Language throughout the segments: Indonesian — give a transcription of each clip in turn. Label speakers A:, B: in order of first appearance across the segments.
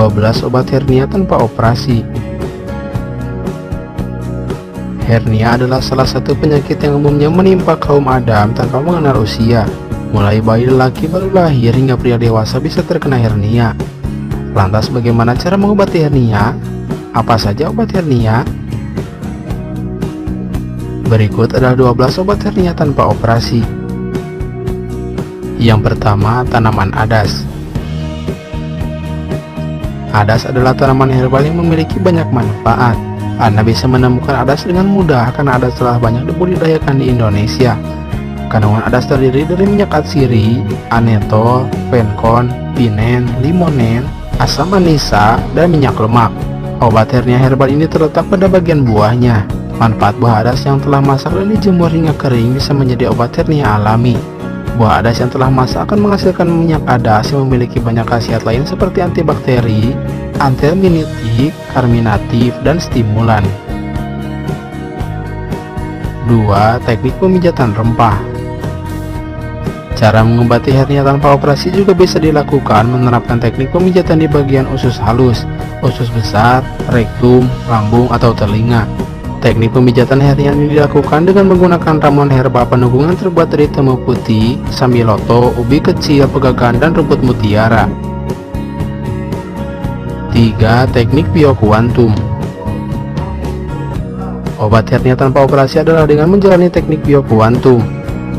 A: 12 obat hernia tanpa operasi. Hernia adalah salah satu penyakit yang umumnya menimpa kaum Adam tanpa mengenal usia. Mulai bayi lelaki baru lahir hingga pria dewasa bisa terkena hernia. Lantas bagaimana cara mengobati hernia? Apa saja obat hernia? Berikut adalah 12 obat hernia tanpa operasi. Yang pertama, tanaman adas. Adas adalah tanaman herbal yang memiliki banyak manfaat. Anda bisa menemukan adas dengan mudah karena adas telah banyak dibudidayakan di Indonesia. Kandungan adas terdiri dari minyak atsiri, anetol, penkon, pinen, limonen, asam manisa, dan minyak lemak. Obat hernia herbal ini terletak pada bagian buahnya. Manfaat buah adas yang telah masak dan dijemur hingga kering bisa menjadi obat hernia alami. Buah adas yang telah masak akan menghasilkan minyak adas yang memiliki banyak khasiat lain seperti antibakteri, antiaminitik, karminatif, dan stimulan. 2. Teknik pemijatan rempah. Cara mengobati hernia tanpa operasi juga bisa dilakukan menerapkan teknik pemijatan di bagian usus halus, usus besar, rektum, lambung, atau telinga. Teknik pemijatan hernia ini dilakukan dengan menggunakan ramuan herbal penunggung yang terbuat dari temu putih, sambiloto, ubi kecil, pegagan, dan rumput mutiara. 3. Teknik biokuantum. Obat hernia tanpa operasi adalah dengan menjalani teknik biokuantum.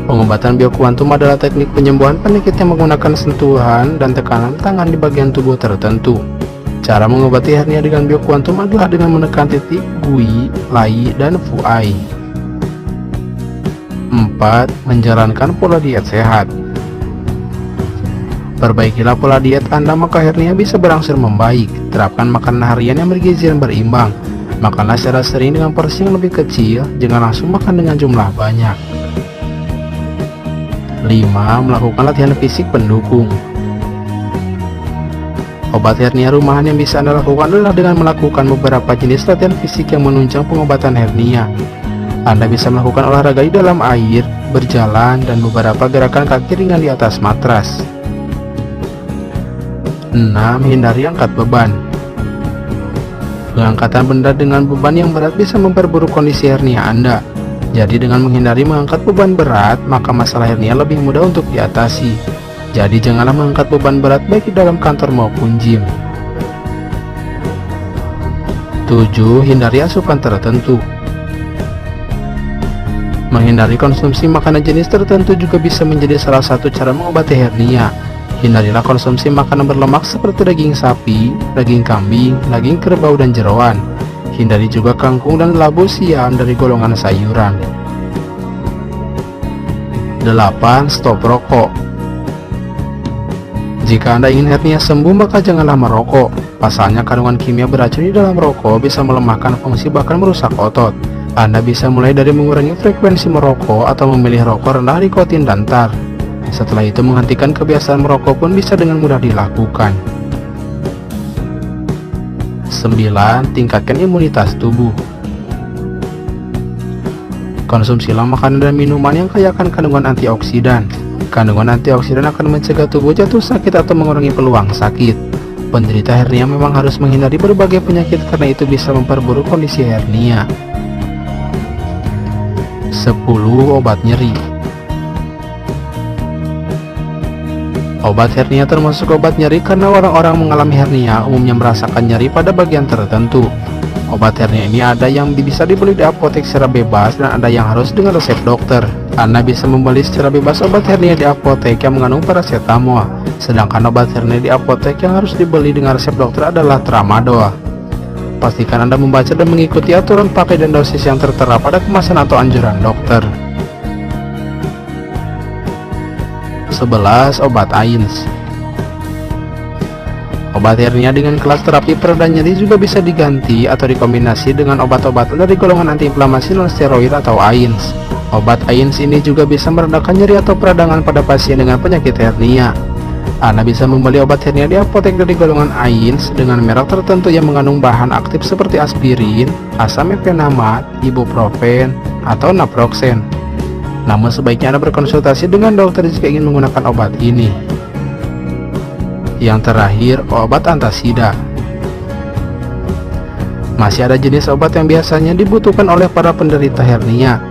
A: Pengobatan biokuantum adalah teknik penyembuhan penyakit yang menggunakan sentuhan dan tekanan tangan di bagian tubuh tertentu. Cara mengobati hernia dengan biokuantum adalah dengan menekan titik gui, lai, dan fuai. 4. Menjalankan pola diet sehat. Perbaikilah pola diet Anda maka hernia bisa berangsur membaik. Terapkan makanan harian yang bergizi dan berimbang. Makanlah secara sering dengan porsi yang lebih kecil, jangan langsung makan dengan jumlah banyak. 5. Melakukan latihan fisik pendukung. Obat hernia rumahan yang bisa Anda lakukan adalah dengan melakukan beberapa jenis latihan fisik yang menunjang pengobatan hernia. Anda bisa melakukan olahraga di dalam air, berjalan, dan beberapa gerakan kaki ringan di atas matras. 6. Hindari angkat beban. Pengangkatan benda dengan beban yang berat bisa memperburuk kondisi hernia Anda. Jadi dengan menghindari mengangkat beban berat, maka masalah hernia lebih mudah untuk diatasi. Jadi janganlah mengangkat beban berat baik di dalam kantor maupun gym. 7. Hindari asupan tertentu. Menghindari konsumsi makanan jenis tertentu juga bisa menjadi salah satu cara mengobati hernia. Hindarilah konsumsi makanan berlemak seperti daging sapi, daging kambing, daging kerbau, dan jeroan. Hindari juga kangkung dan labu siam dari golongan sayuran. 8. Stop rokok. Jika Anda ingin hernia sembuh maka janganlah merokok. Pasalnya kandungan kimia beracun di dalam rokok bisa melemahkan fungsi bahkan merusak otot. Anda bisa mulai dari mengurangi frekuensi merokok atau memilih rokok rendah nikotin dan tar. Setelah itu menghentikan kebiasaan merokok pun bisa dengan mudah dilakukan. 9. Tingkatkan imunitas tubuh. Konsumsilah makanan dan minuman yang kaya akan kandungan antioksidan. Kandungan antioksidan akan mencegah tubuh jatuh sakit atau mengurangi peluang sakit. Penderita hernia memang harus menghindari berbagai penyakit karena itu bisa memperburuk kondisi hernia. 10. Obat nyeri. Obat hernia termasuk obat nyeri karena orang-orang mengalami hernia umumnya merasakan nyeri pada bagian tertentu. Obat hernia ini ada yang bisa dibeli di apotek secara bebas dan ada yang harus dengan resep dokter. Anda bisa membeli secara bebas obat hernia di apotek yang mengandung paracetamol, sedangkan obat hernia di apotek yang harus dibeli dengan resep dokter adalah tramadol. Pastikan Anda membaca dan mengikuti aturan pakai dan dosis yang tertera pada kemasan atau anjuran dokter. 11. Obat AINS. Obat hernia dengan kelas terapi pereda nyeri juga bisa diganti atau dikombinasi dengan obat-obatan dari golongan antiinflamasi non-steroid atau AINS. Obat AINS ini juga bisa meredakan nyeri atau peradangan pada pasien dengan penyakit hernia. Anda bisa membeli obat hernia di apotek dari golongan AINS dengan merek tertentu yang mengandung bahan aktif seperti aspirin, asam mefenamat, ibuprofen, atau naproxen. Namun sebaiknya Anda berkonsultasi dengan dokter jika ingin menggunakan obat ini. Yang terakhir, obat antasida. Masih ada jenis obat yang biasanya dibutuhkan oleh para penderita hernia.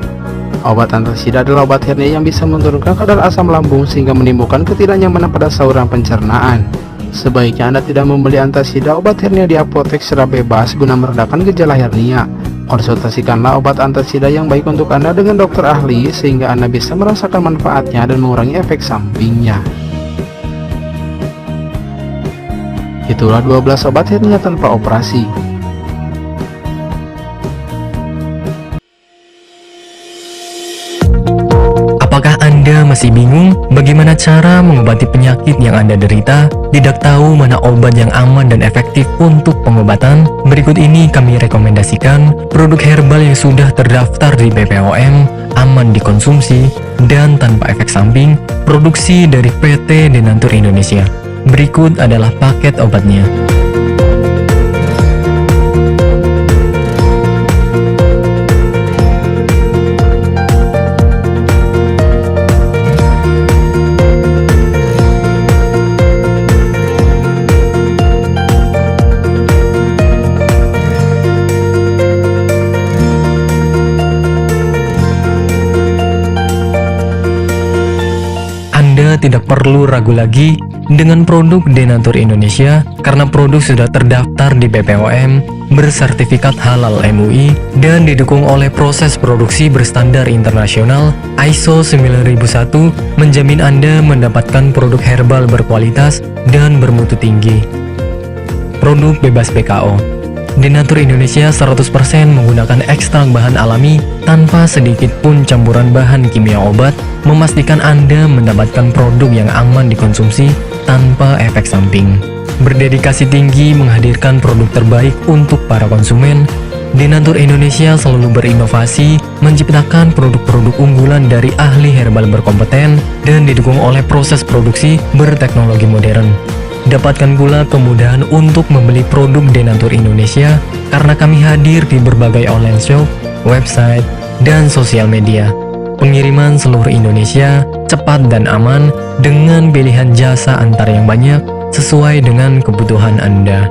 A: Obat antasida adalah obat hernia yang bisa menurunkan kadar asam lambung sehingga menimbulkan ketidaknyamanan pada saluran pencernaan. Sebaiknya Anda tidak membeli antasida obat hernia di apotek secara bebas guna meredakan gejala hernia. Konsultasikanlah obat antasida yang baik untuk Anda dengan dokter ahli sehingga Anda bisa merasakan manfaatnya dan mengurangi efek sampingnya. Itulah 12 obat hernia tanpa operasi.
B: Apakah Anda masih bingung bagaimana cara mengobati penyakit yang Anda derita? Tidak tahu mana obat yang aman dan efektif untuk pengobatan? Berikut ini kami rekomendasikan produk herbal yang sudah terdaftar di BPOM, aman dikonsumsi, dan tanpa efek samping, produksi dari PT Denatur Indonesia. Berikut adalah paket obatnya. Anda tidak perlu ragu lagi dengan produk Denatur Indonesia karena produk sudah terdaftar di BPOM, bersertifikat halal MUI, dan didukung oleh proses produksi berstandar internasional ISO 9001, menjamin Anda mendapatkan produk herbal berkualitas dan bermutu tinggi. Produk bebas PKO. Denatur Indonesia 100% menggunakan ekstrak bahan alami tanpa sedikit pun campuran bahan kimia obat, memastikan Anda mendapatkan produk yang aman dikonsumsi tanpa efek samping. Berdedikasi tinggi menghadirkan produk terbaik untuk para konsumen, Denatur Indonesia selalu berinovasi, menciptakan produk-produk unggulan dari ahli herbal berkompeten dan didukung oleh proses produksi berteknologi modern. Dapatkan pula kemudahan untuk membeli produk Denatur Indonesia karena kami hadir di berbagai online shop, website, dan sosial media. Pengiriman seluruh Indonesia cepat dan aman dengan pilihan jasa antar yang banyak sesuai dengan kebutuhan Anda.